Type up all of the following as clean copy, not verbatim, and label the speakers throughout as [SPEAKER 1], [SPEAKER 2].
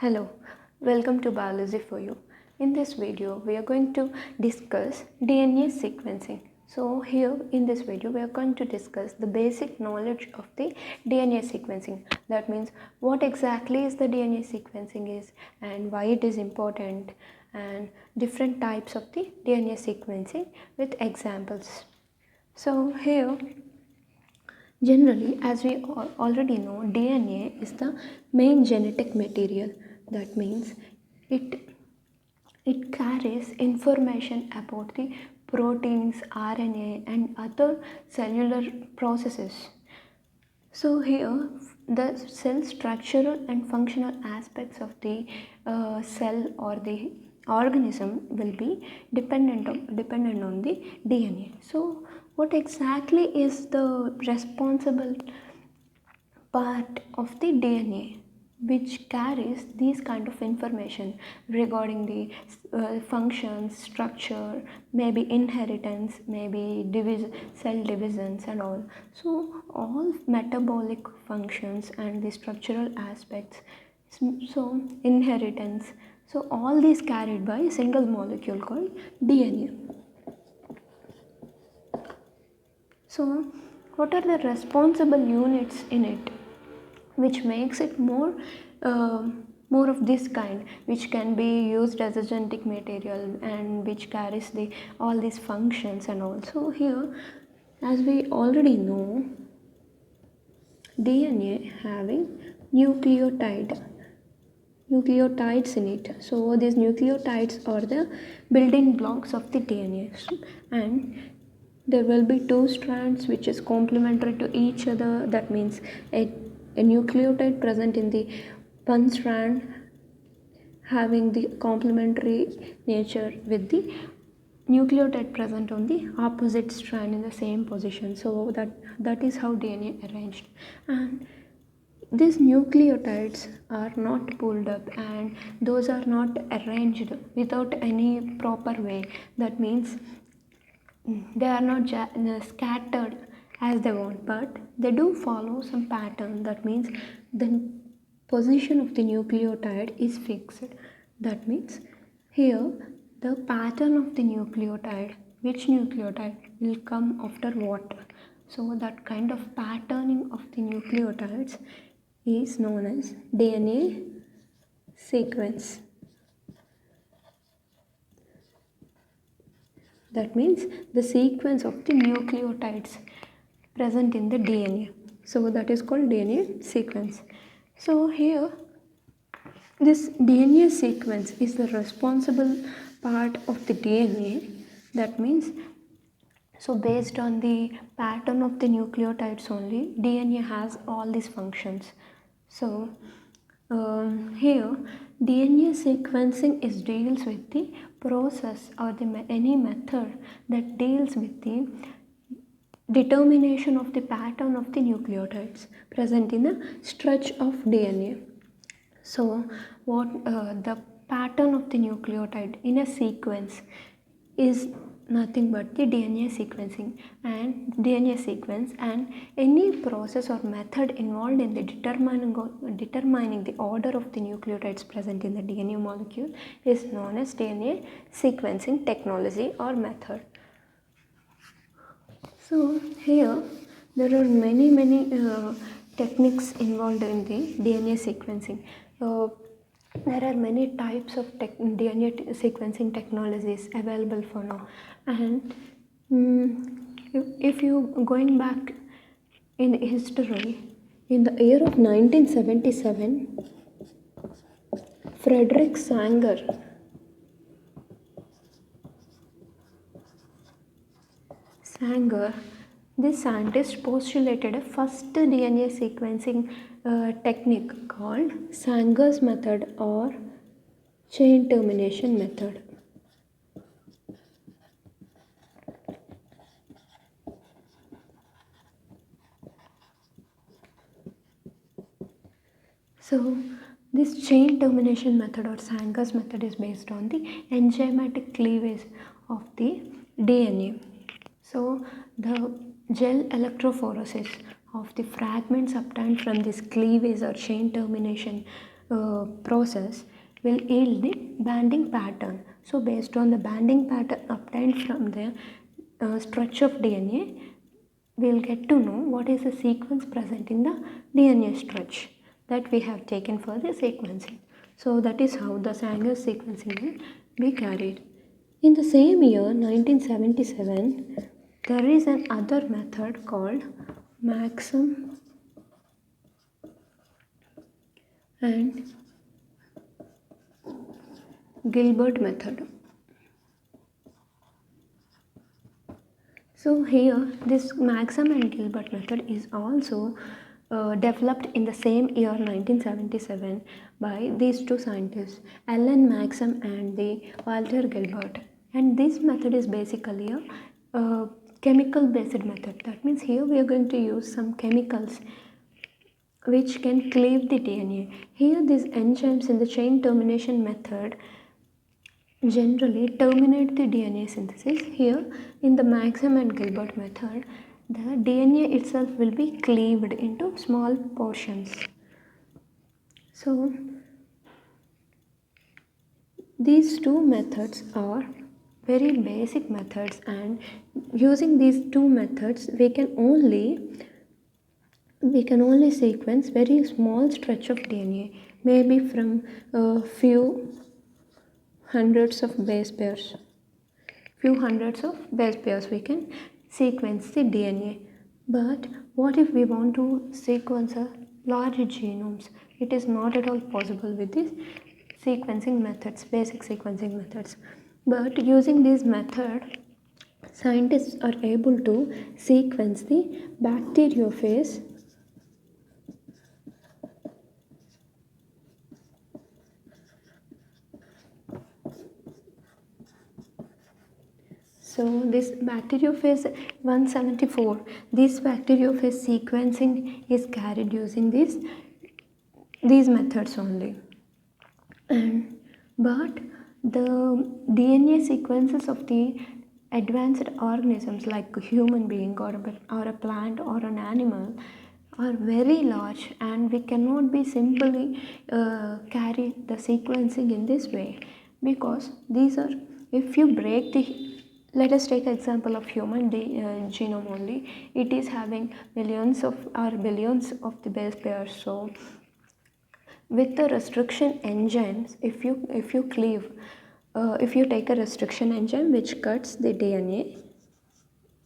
[SPEAKER 1] Hello, welcome to Biology for You. In this video, we are going to discuss DNA sequencing. So here in this video, we are going to discuss the basic knowledge of the DNA sequencing. That means what exactly is the DNA sequencing is and why it is important and different types of the DNA sequencing with examples. So here generally, as we already know, DNA is the main genetic material. That means it carries information about the proteins, RNA, and other cellular processes. So here, the cell structural and functional aspects of the cell or the organism will be dependent on the DNA. So what exactly is the responsible part of the DNA which carries these kind of information regarding the functions, structure, maybe inheritance, maybe cell divisions and all. So all metabolic functions and the structural aspects, so inheritance, so all these carried by a single molecule called DNA. So what are the responsible units in it which makes it more of this kind, which can be used as a genetic material and which carries all these functions and also here, as we already know, DNA having nucleotides in it. So these nucleotides are the building blocks of the DNA, and there will be two strands which is complementary to each other. That means a nucleotide present in the one strand having the complementary nature with the nucleotide present on the opposite strand in the same position. So that is how DNA arranged, and these nucleotides are not pulled up and those are not arranged without any proper way. That means they are not scattered as they want, but they do follow some pattern. That means the position of the nucleotide is fixed. That means here the pattern of the nucleotide, which nucleotide will come after what. So that kind of patterning of the nucleotides is known as DNA sequence. That means the sequence of the nucleotides present in the DNA. So that is called DNA sequence. So here this DNA sequence is the responsible part of the DNA. That means, so based on the pattern of the nucleotides only, DNA has all these functions. So here DNA sequencing deals with the process or any method that deals with the determination of the pattern of the nucleotides present in a stretch of DNA. So what the pattern of the nucleotide in a sequence is nothing but the DNA sequencing and DNA sequence, and any process or method involved in the determining the order of the nucleotides present in the DNA molecule is known as DNA sequencing technology or method. So here there are many techniques involved in the DNA sequencing. There are many types of DNA sequencing technologies available for now, and if you going back in history, in the year of 1977, Frederick Sanger, this scientist postulated a first DNA sequencing technique called Sanger's method or chain termination method. So this chain termination method or Sanger's method is based on the enzymatic cleavage of the DNA. So the gel electrophoresis of the fragments obtained from this cleavage or chain termination process will yield the banding pattern. So based on the banding pattern obtained from the stretch of DNA, we'll get to know what is the sequence present in the DNA stretch that we have taken for the sequencing. So that is how the Sanger sequencing will be carried. In the same year 1977, there is another method called Maxam and Gilbert method. So here this Maxam and Gilbert method is also developed in the same year 1977 by these two scientists, Alan Maxam and the Walter Gilbert. And this method is basically a chemical based method. That means here we are going to use some chemicals which can cleave the DNA. Here these enzymes in the chain termination method generally terminate the DNA synthesis. Here in the Maxam and Gilbert method, the DNA itself will be cleaved into small portions. So these two methods are very basic methods, and using these two methods we can only sequence very small stretch of DNA, maybe from a few hundreds of base pairs. We can sequence the DNA. But what if we want to sequence a large genomes? It is not at all possible with these sequencing methods, basic sequencing methods. But using this method, scientists are able to sequence the bacteriophage So this bacteriophage 174, this bacteriophage sequencing is carried using these methods only. But the DNA sequences of the advanced organisms like a human being or a plant or an animal are very large, and we cannot be simply carry the sequencing in this way, because these are, if you break the, let us take an example of human genome only. It is having millions of or billions of the base pairs. So with the restriction enzymes, if you cleave, if you take a restriction enzyme which cuts the DNA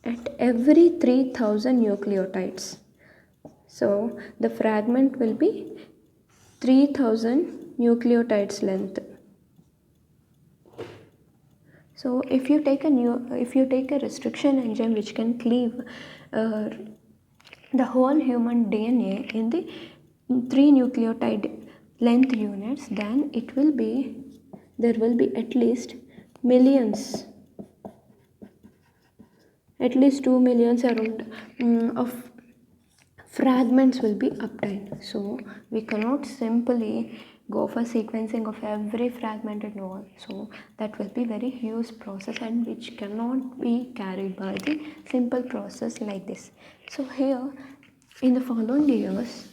[SPEAKER 1] at every 3000 nucleotides, so the fragment will be 3000 nucleotides length. So if you take a restriction enzyme which can cleave the whole human DNA in the 3 nucleotide length units, then there will be at least millions, at least 2 millions around of fragments will be obtained. So we cannot simply go for sequencing of every fragment and all. So that will be very huge process, and which cannot be carried by the simple process like this. So here in the following years,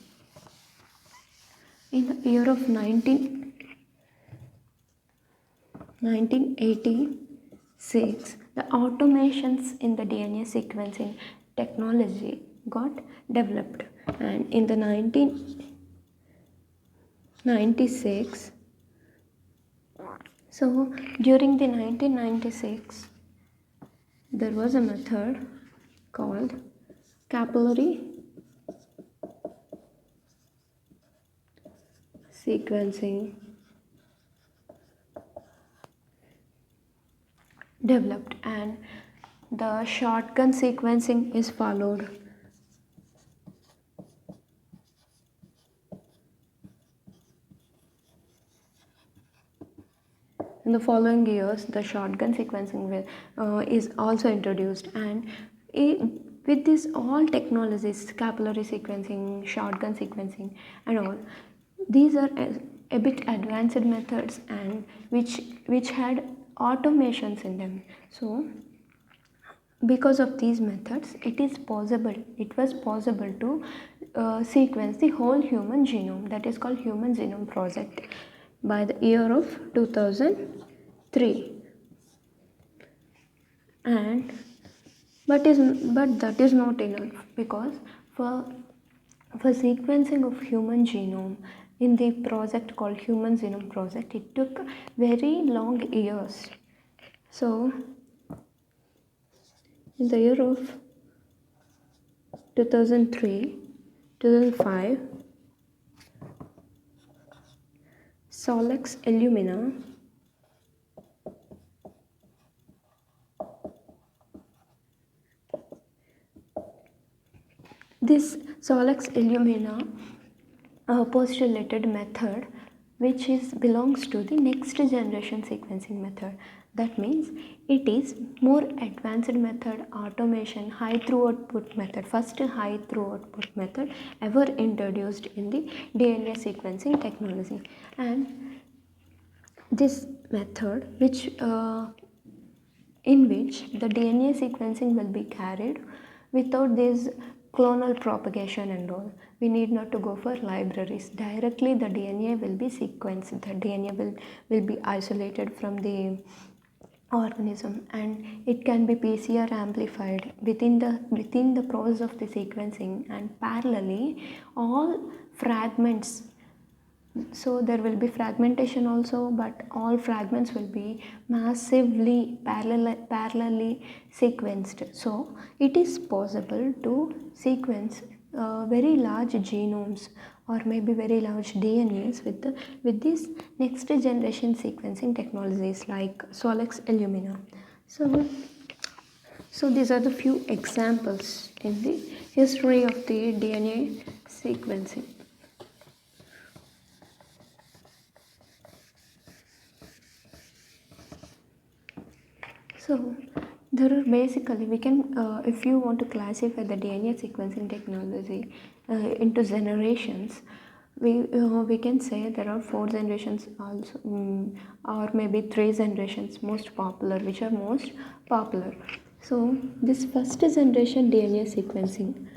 [SPEAKER 1] in the year of 1986, the automations in the DNA sequencing technology got developed, and in the 1996, so during the 1996, there was a method called capillary sequencing developed, and the shotgun sequencing is followed. In the following years, the shotgun sequencing is also introduced, and with this all technologies, capillary sequencing, shotgun sequencing and all, these are a bit advanced methods, and which had automations in them. So because of these methods, it was possible to sequence the whole human genome, that is called Human Genome Project, by the year of 2003. And but that is not enough, because for sequencing of human genome in the project called Human Genome Project, it took very long years. So in the year of 2003 2005, Solex Illumina this Solex Illumina postulated method, which belongs to the next generation sequencing method. That means it is more advanced method, automation, high throughput method, first high throughput method ever introduced in the DNA sequencing technology. And this method, in which the DNA sequencing will be carried without this clonal propagation and all. We need not to go for libraries. Directly the DNA will be sequenced. The DNA will be isolated from the organism, and it can be PCR amplified within the process of the sequencing, and parallelly all fragments, so there will be fragmentation also, but all fragments will be massively parallelly sequenced. So it is possible to sequence very large genomes, or maybe very large DNAs with this next generation sequencing technologies like Solex Illumina. So these are the few examples in the history of the DNA sequencing. So there are basically, we can, if you want to classify the DNA sequencing technology into generations, we can say there are 4 generations also, or maybe 3 generations most popular, which are most popular. So this first generation DNA sequencing.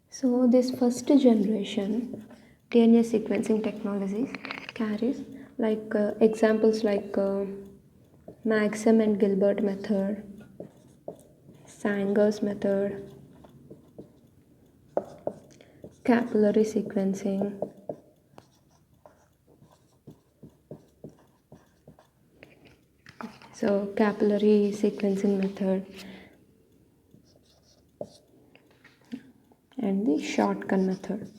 [SPEAKER 1] So this first generation DNA sequencing technologies carries like examples like Maxim and Gilbert method, Sanger's method, capillary sequencing, so capillary sequencing method, and the shotgun method.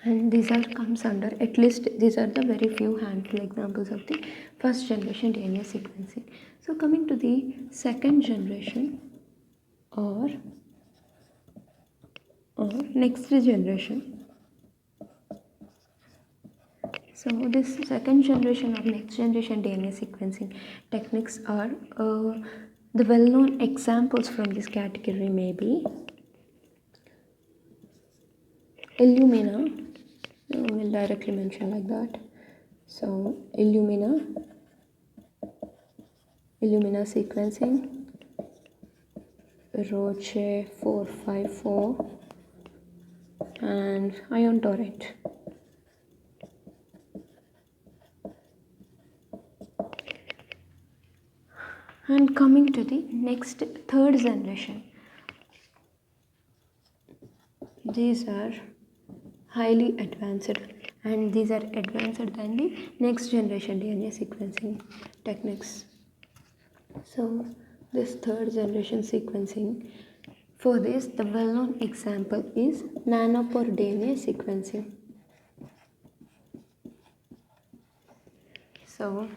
[SPEAKER 1] And these are comes under, at least these are the very few handful examples of the first generation DNA sequencing. So coming to the second generation or next generation. So this second generation or next generation DNA sequencing techniques are the well-known examples from this category may be Illumina. We'll directly mention like that. So Illumina sequencing, Roche 454, and Ion Torrent. And coming to the next third generation, these are highly advanced, and these are advanced than the next generation DNA sequencing techniques. So this third generation sequencing, for this the well-known example is nanopore DNA sequencing. So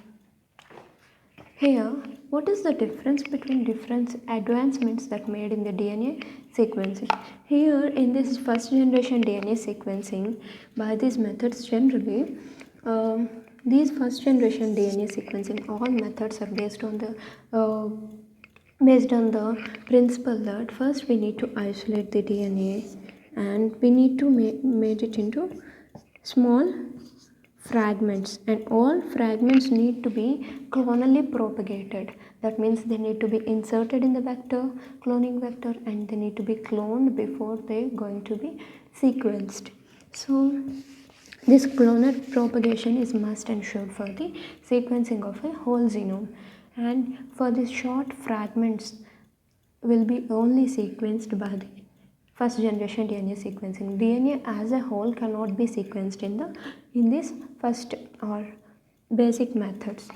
[SPEAKER 1] here, what is the difference between different advancements that made in the DNA sequencing? Here in this first generation DNA sequencing, by these methods generally, these first generation DNA sequencing, all methods are based on the principle that first we need to isolate the DNA, and we need to make it into small fragments, and all fragments need to be clonally propagated. That means they need to be inserted in the vector, cloning vector, and they need to be cloned before they're going to be sequenced. So this clonal propagation is must ensure for the sequencing of a whole genome, and for these short fragments will be only sequenced by the first generation DNA sequencing. DNA as a whole cannot be sequenced in this first or basic methods.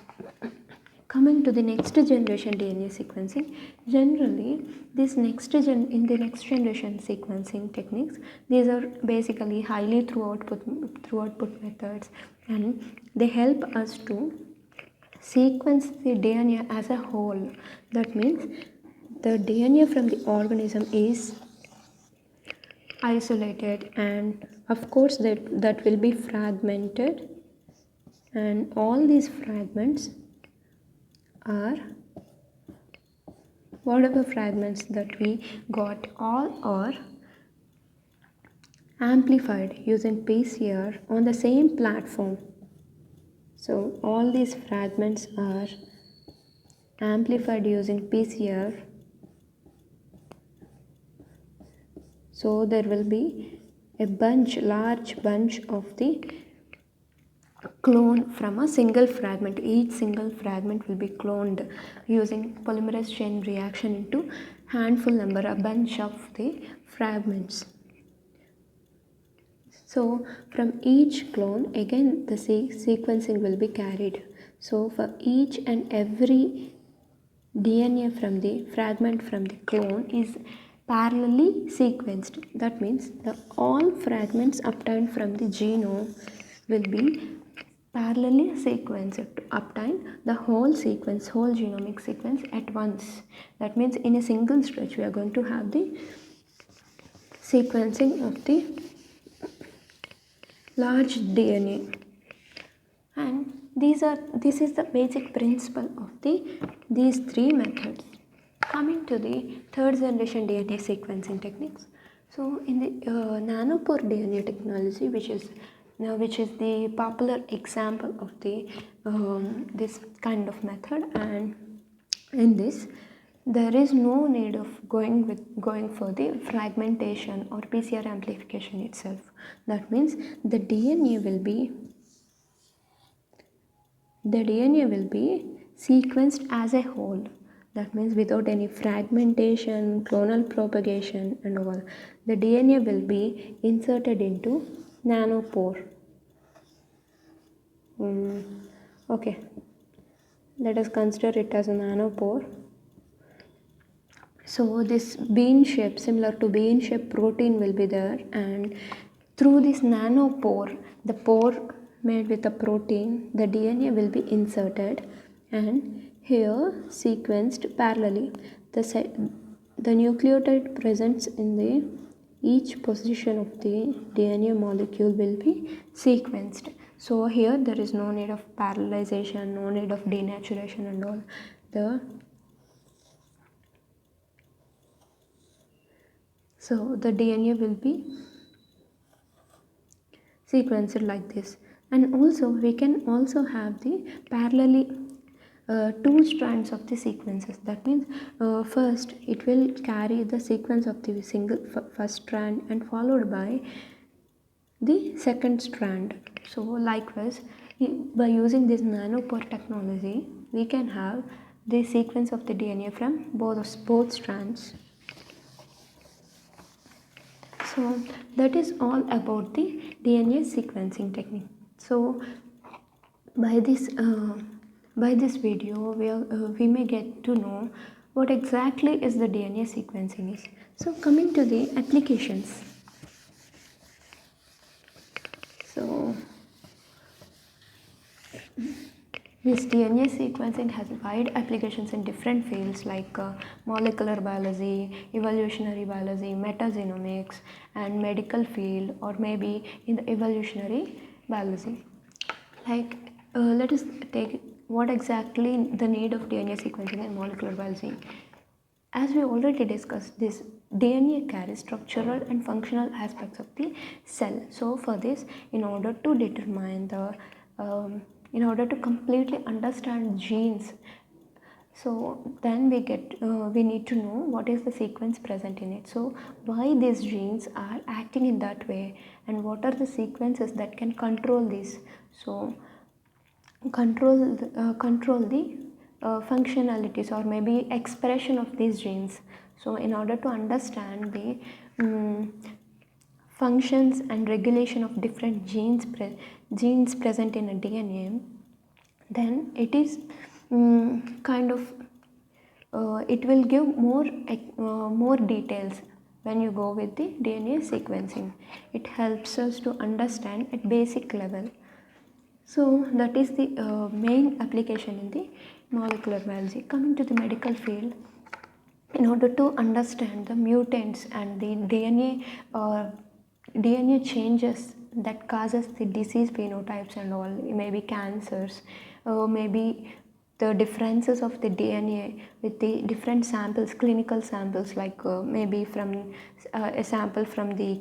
[SPEAKER 1] Coming to the next generation DNA sequencing, generally in the next generation sequencing techniques, these are basically highly through-output methods, and they help us to sequence the DNA as a whole. That means the DNA from the organism is isolated, and of course that will be fragmented, and all these fragments are whatever fragments that we got, all are amplified using PCR on the same platform. So all these fragments are amplified using PCR. So there will be a large bunch of the clone from a single fragment. Each single fragment will be cloned using polymerase chain reaction into a bunch of the fragments. So from each clone again the sequencing will be carried. So for each and every DNA from the fragment from the clone is parallelly sequenced. That means all fragments obtained from the genome will be parallelly sequenced to obtain the whole genomic sequence at once. That means in a single stretch we are going to have the sequencing of the large DNA, and this is the basic principle of these three methods. Coming to the third generation DNA sequencing techniques. So in the nanopore DNA technology, which is the popular example of the this kind of method, and in this there is no need of going for the fragmentation or PCR amplification itself. That means the DNA will be sequenced as a whole. That means without any fragmentation, clonal propagation and all. The DNA will be inserted into nanopore. Okay, let us consider it as a nanopore. So this bean shape, similar to bean shape protein will be there, and through this nanopore, the pore made with the protein, the DNA will be inserted and here sequenced parallelly. The nucleotide present in the each position of the DNA molecule will be sequenced. So here there is no need of parallelization, no need of denaturation and all. So the DNA will be sequenced like this, and also we can also have the parallelly two strands of the sequences. That means first it will carry the sequence of the first strand and followed by the second strand. So likewise, by using this nanopore technology, we can have the sequence of the DNA from both strands. So that is all about the DNA sequencing technique. So by this video we may get to know what exactly is the DNA sequencing is. So coming to the applications. So this DNA sequencing has wide applications in different fields like molecular biology, evolutionary biology, metagenomics, and medical field, or maybe in the evolutionary biology. Like let us take what exactly the need of DNA sequencing in molecular biology. As we already discussed, this DNA carries structural and functional aspects of the cell. So for this, in order to determine the in order to completely understand genes, so then we need to know what is the sequence present in it. So why these genes are acting in that way, and what are the sequences that can control this. So control the functionalities or maybe expression of these genes. So in order to understand the functions and regulation of different genes present in a DNA, then it is kind of it will give more details. When you go with the DNA sequencing, it helps us to understand at basic level. So that is the main application in the molecular biology. Coming to the medical field, in order to understand the mutants and the DNA changes that causes the disease phenotypes and all, maybe cancers, maybe the differences of the DNA with the different samples, clinical samples, like maybe from a sample from the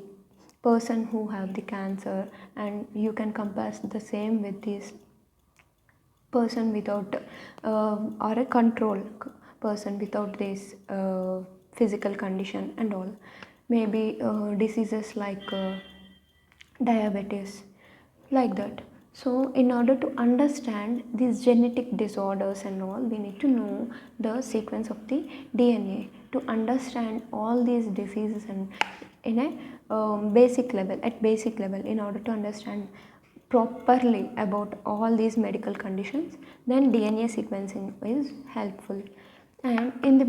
[SPEAKER 1] person who have the cancer, and you can compare the same with this person without or a control person without this physical condition and all, maybe diseases like diabetes, like that. So in order to understand these genetic disorders and all, we need to know the sequence of the DNA to understand all these diseases, and in a basic level, at basic level, in order to understand properly about all these medical conditions, then DNA sequencing is helpful. And in the